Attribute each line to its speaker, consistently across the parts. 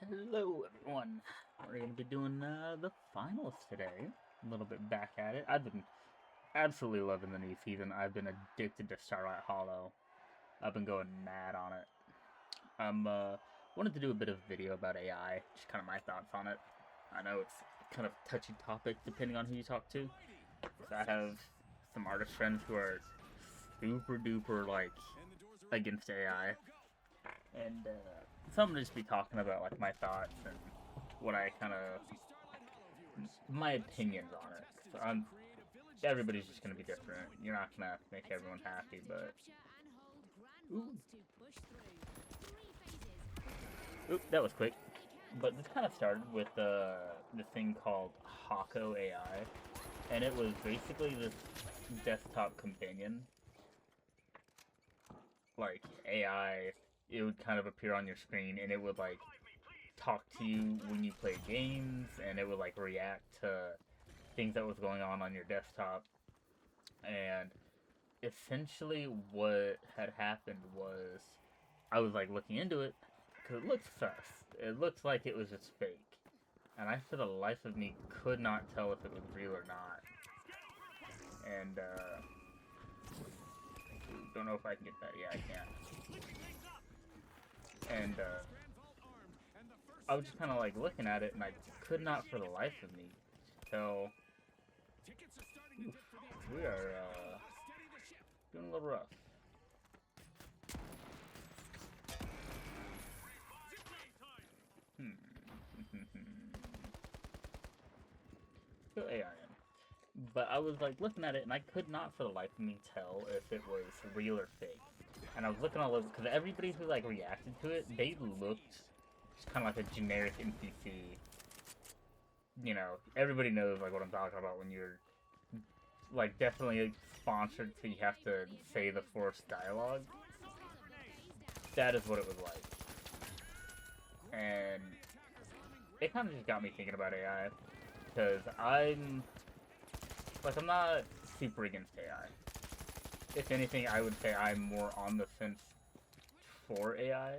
Speaker 1: Hello everyone. We're going to be doing the finals today. A little bit back at it. I've been absolutely loving the new season. I've been addicted to Starlight Hollow. I've been going mad on it. I'm wanted to do a bit of video about AI, just kind of my thoughts on it. I know it's kind of a touchy topic depending on who you talk to. So I have some artist friends who are super duper like against AI, and so I'm gonna just be talking about like my thoughts and what I kind of my opinions on it. So everybody's just gonna be different. You're not gonna make everyone happy, but ooh, that was quick. But this kind of started with the thing called Hako AI, and it was basically this desktop companion, like AI. It would kind of appear on your screen, and it would like talk to you when you play games, and it would like react to things that was going on your desktop. And essentially what had happened was I was like looking into it because it looked sus. It looked like it was just fake, and I for the life of me could not tell if it was real or not. And don't know if I can get that. Yeah, I can. And I was just kind of like looking at it, and I could not for the life of me tell. Oof, we are doing a little rough. Still AI in. But I was like looking at it, and I could not for the life of me tell if it was real or fake. And I was looking all over because everybody who like reacted to it, they looked just kind of like a generic NPC. You know, everybody knows like what I'm talking about when you're like definitely sponsored, so you have to say the forced dialogue. That is what it was like, and it kind of just got me thinking about AI because I'm not super against AI. If anything, I would say I'm more on the fence for AI.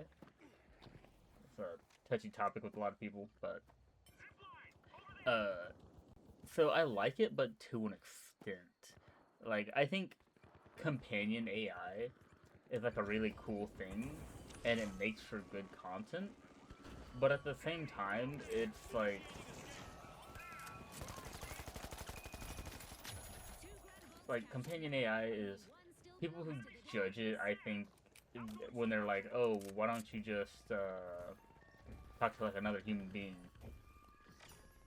Speaker 1: It's a touchy topic with a lot of people, but so I like it, but to an extent. Like I think companion AI is like a really cool thing, and it makes for good content. But at the same time, it's like companion AI is people who judge it. I think when they're like, "Oh, why don't you just talk to like another human being?"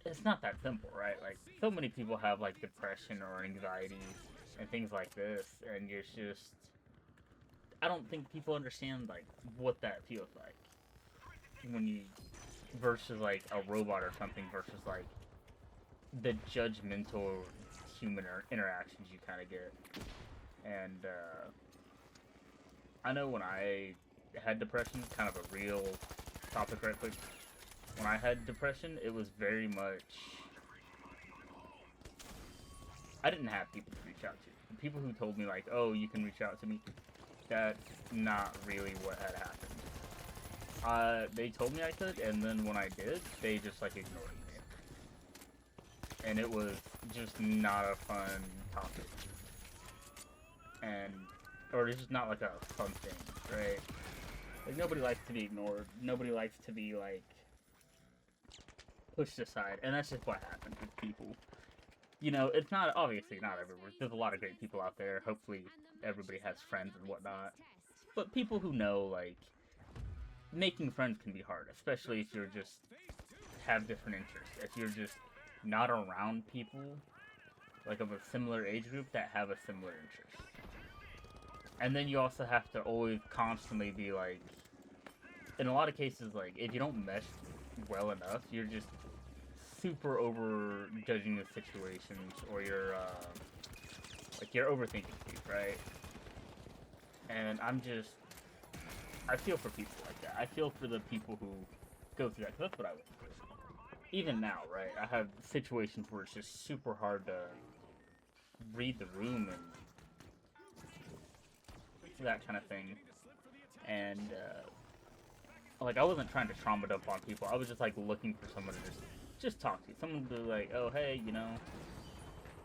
Speaker 1: It's not that simple, right? Like so many people have like depression or anxiety and things like this, and it's just I don't think people understand like what that feels like when you versus like a robot or something versus like the judgmental human interactions you kind of get. And I know when I had depression, kind of a real topic right quick. When I had depression, it was very much I didn't have people to reach out to. The people who told me like, "Oh, you can reach out to me," that's not really what had happened. They told me I could, and then when I did, they just like ignored me, and it was just not a fun topic, and or it's just not like a fun thing, right? Like nobody likes to be ignored. Nobody likes to be like pushed aside, and that's just what happens with people. You know, it's not obviously not everywhere. There's a lot of great people out there. Hopefully, everybody has friends and whatnot. But people who know, like, making friends can be hard, especially if you're just have different interests. If you're just not around people like of a similar age group that have a similar interest. And then you also have to always constantly be like, in a lot of cases, like if you don't mesh well enough, you're just super over judging the situations, or you're overthinking things, right? And I feel for people like that. I feel for the people who go through that. 'Cause that's what I went through. Even now, right? I have situations where it's just super hard to read the room and that kind of thing. And like, I wasn't trying to trauma dump on people. I was just like looking for someone to just talk to. Someone to be like, oh hey, you know,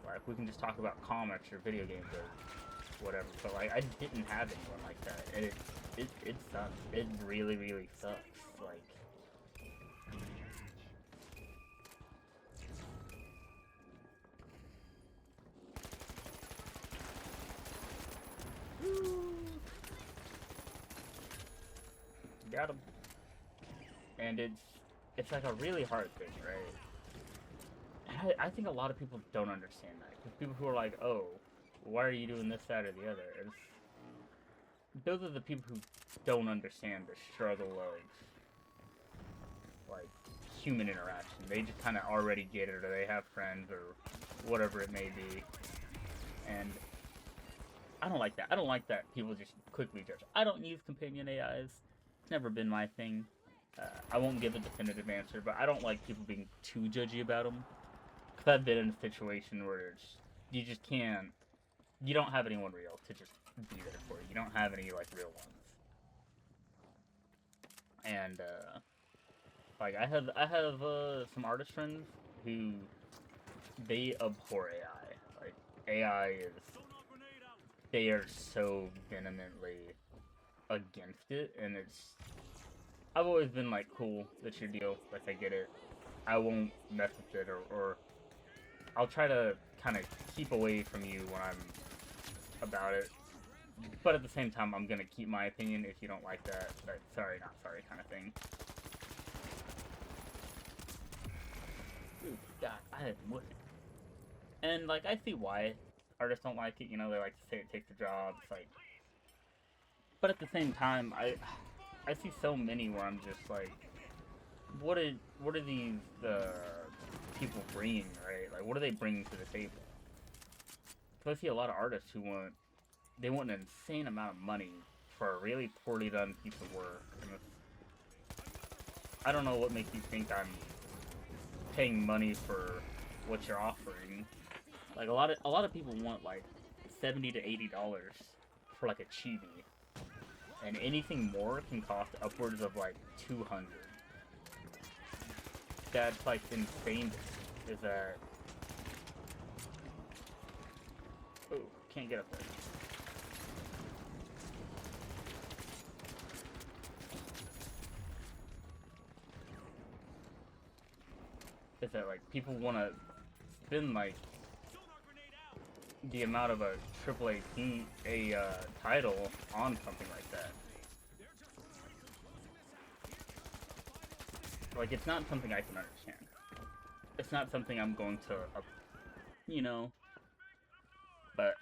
Speaker 1: like we can just talk about comics or video games or whatever. But like, I didn't have anyone like that, and it sucks. It really really sucks. Like. Got him. And it's like a really hard thing, right? And I think a lot of people don't understand that. Because people who are like, oh, why are you doing this, that, or the other? Those are the people who don't understand the struggle of, like, human interaction. They just kind of already get it, or they have friends, or whatever it may be. And I don't like that. I don't like that people just quickly judge. I don't use companion AIs. It's never been my thing. I won't give a definitive answer, but I don't like people being too judgy about them. Because I've been in a situation where you just can't... You don't have anyone real to just be there for you. You don't have any, like, real ones. And, like, I have some artist friends who... They abhor AI. Like, AI is... They are so vehemently against it, and it's... I've always been like, cool, that's your deal, like I get it. I won't mess with it, or I'll try to kind of keep away from you when I'm about it. But at the same time, I'm gonna keep my opinion if you don't like that. But sorry, not sorry kind of thing. Ooh, God, I had wood. And like, I see why artists don't like it. You know, they like to say it takes the job. It's like, but at the same time, I see so many where I'm just like, what are these people bringing, right? Like, what are they bringing to the table? Because I see a lot of artists who want an insane amount of money for a really poorly done piece of work. And I don't know what makes you think I'm paying money for what you're offering. Like, a lot of people want like $70 to $80 for like a chibi. And anything more can cost upwards of like 200. That's like insane. Is that? Oh, can't get up there. Is that like people want to spend like the amount of a AAA title on something like that? Like, it's not something I can understand. It's not something I'm going to, you know, but,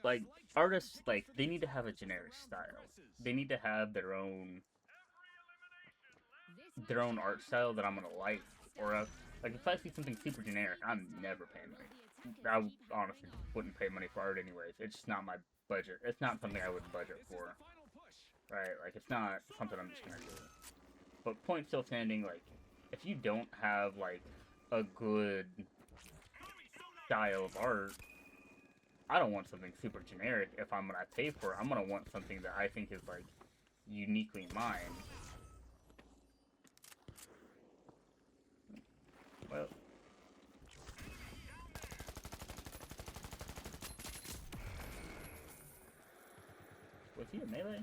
Speaker 1: like, artists, like, they need to have a generic style. They need to have their own art style that I'm gonna like, or, like, if I see something super generic, I'm never paying money. I honestly wouldn't pay money for art anyways. It's just not my budget. It's not something I would budget for, right? Like, it's not something I'm just gonna do. But point still standing, like, if you don't have, like, a good style of art, I don't want something super generic. If I'm gonna pay for it, I'm gonna want something that I think is, like, uniquely mine. Well... Was he a melee?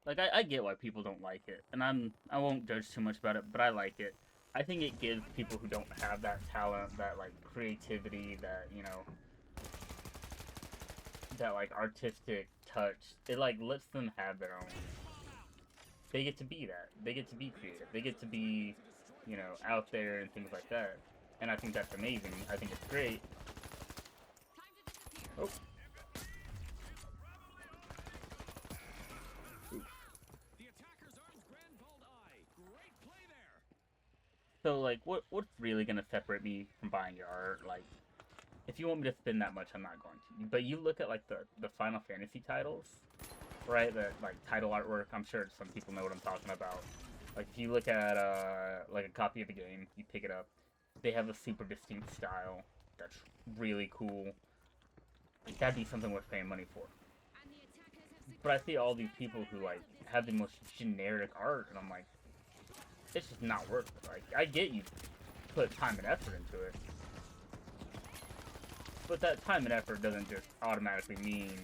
Speaker 1: Like, I get why people don't like it, and I won't judge too much about it, but I like it. I think it gives people who don't have that talent, that, like, creativity, that, you know, that, like, artistic touch, it, like, lets them have their own. They get to be that. They get to be creative. They get to be, you know, out there and things like that. And I think that's amazing. I think it's great. Oh. So, like, what's really gonna separate me from buying your art? Like, if you want me to spend that much, I'm not going to. But you look at, like, the Final Fantasy titles, right? The, like, title artwork, I'm sure some people know what I'm talking about. Like, if you look at, like, a copy of the game, you pick it up, they have a super distinct style that's really cool. that'd be something worth paying money for. But I see all these people who like have the most generic art, and I'm like, it's just not worth it. Like, I get you put time and effort into it, but that time and effort doesn't just automatically mean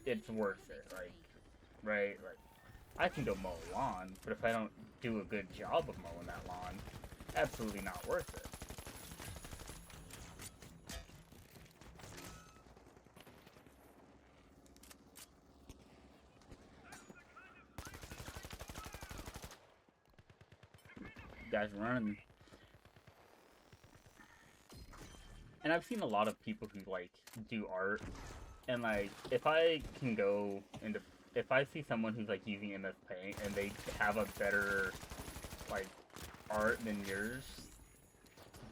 Speaker 1: it's worth it. Like, right? Like, I can go mow a lawn, but if I don't do a good job of mowing that lawn, absolutely not worth it. Guys running. And I've seen a lot of people who like do art, and like if I can go into, if I see someone who's like using MS Paint and they have a better like art than yours,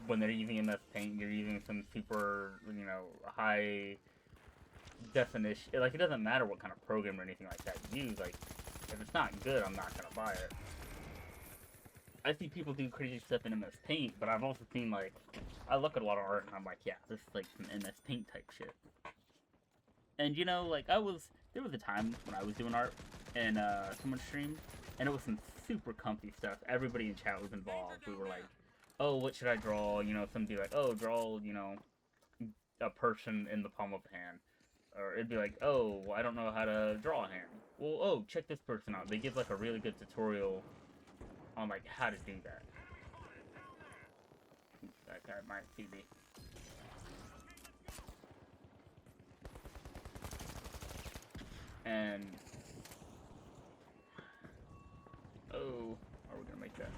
Speaker 1: when they're using MS Paint, you're using some super, you know, high definition. Like, it doesn't matter what kind of program or anything like that you use. Like, if it's not good, I'm not gonna buy it. I see people do crazy stuff in MS Paint, but I've also seen, like, I look at a lot of art and I'm like, yeah, this is like some MS Paint type shit. And you know, like, there was a time when I was doing art and someone streamed, and it was some super comfy stuff. Everybody in chat was involved. We were like, oh, what should I draw? You know, somebody like, oh, draw, you know, a person in the palm of a hand. Or it'd be like, oh, I don't know how to draw a hand. Well, oh, check this person out. They give like a really good tutorial on like how to do that. That guy might see me. And oh, are we gonna make that?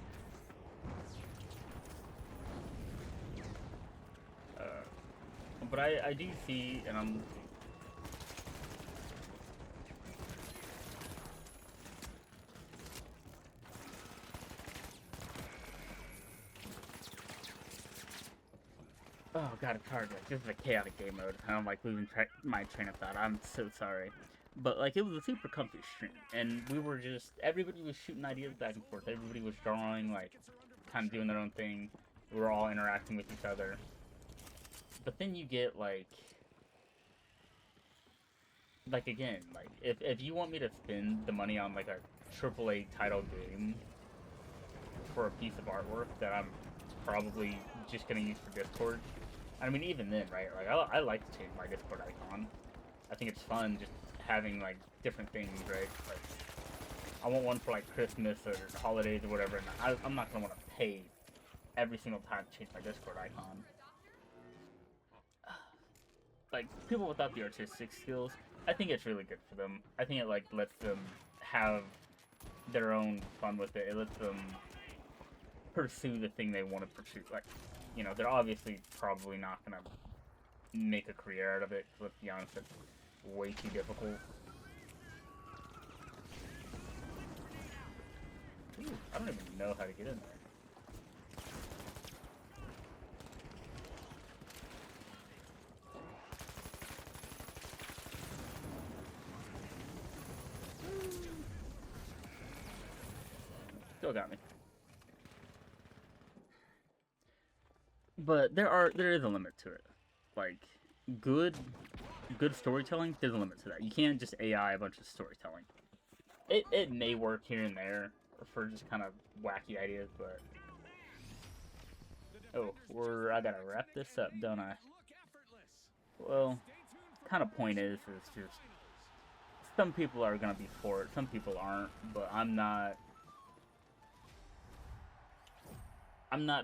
Speaker 1: But I do see, and I'm. Oh god, it's hard. Like, this is a chaotic game mode. I'm like losing my train of thought. I'm so sorry. But like, it was a super comfy stream, and we were just, everybody was shooting ideas back and forth. Everybody was drawing, like, kind of doing their own thing. We were all interacting with each other. But then you get like again, like, if you want me to spend the money on like a AAA title game for a piece of artwork that I'm probably just gonna use for Discord. I mean, even then, right? Like, I like to change my Discord icon. I think it's fun just having like different things, right? Like, I want one for like Christmas or holidays or whatever, and I'm not gonna want to pay every single time to change my Discord icon. Like, people without the artistic skills, I think it's really good for them. I think it like lets them have their own fun with it. It lets them pursue the thing they want to pursue. Like, you know, they're obviously probably not gonna make a career out of it. Let's be honest, it's way too difficult. Ooh, I don't even know how to get in there. Still got me. But there is a limit to it. Like, good storytelling, there's a limit to that. You can't just AI a bunch of storytelling. It may work here and there for just kind of wacky ideas, but oh, I gotta wrap this up, don't I? Well, kind of point is just some people are gonna be for it, some people aren't, but I'm not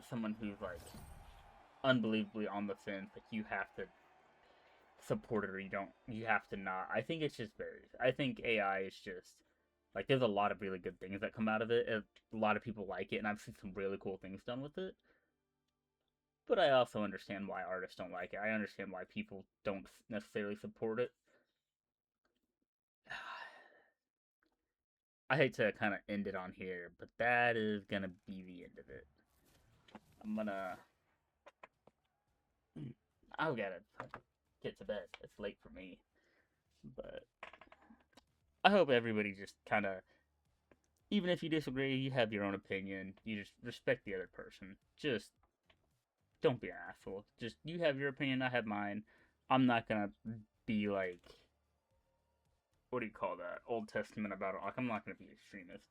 Speaker 1: someone who's like unbelievably on the fence. Like, you have to support it or you have to not. I think it's just varies. I think AI is just like, there's a lot of really good things that come out of it. A lot of people like it, and I've seen some really cool things done with it. But I also understand why artists don't like it. I understand why people don't necessarily support it. I hate to kind of end it on here, but that is gonna be the end of it. I've gotta get to bed. It's late for me. But I hope everybody just kind of, even if you disagree, you have your own opinion. You just respect the other person. Just don't be an asshole. Just, you have your opinion, I have mine. I'm not gonna be like, what do you call that? Old Testament about it. Like, I'm not gonna be extremist.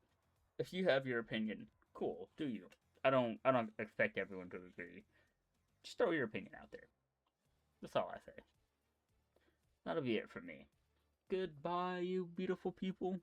Speaker 1: If you have your opinion, cool, do you? I don't expect everyone to agree. Just throw your opinion out there. That's all I say. That'll be it for me. Goodbye, you beautiful people.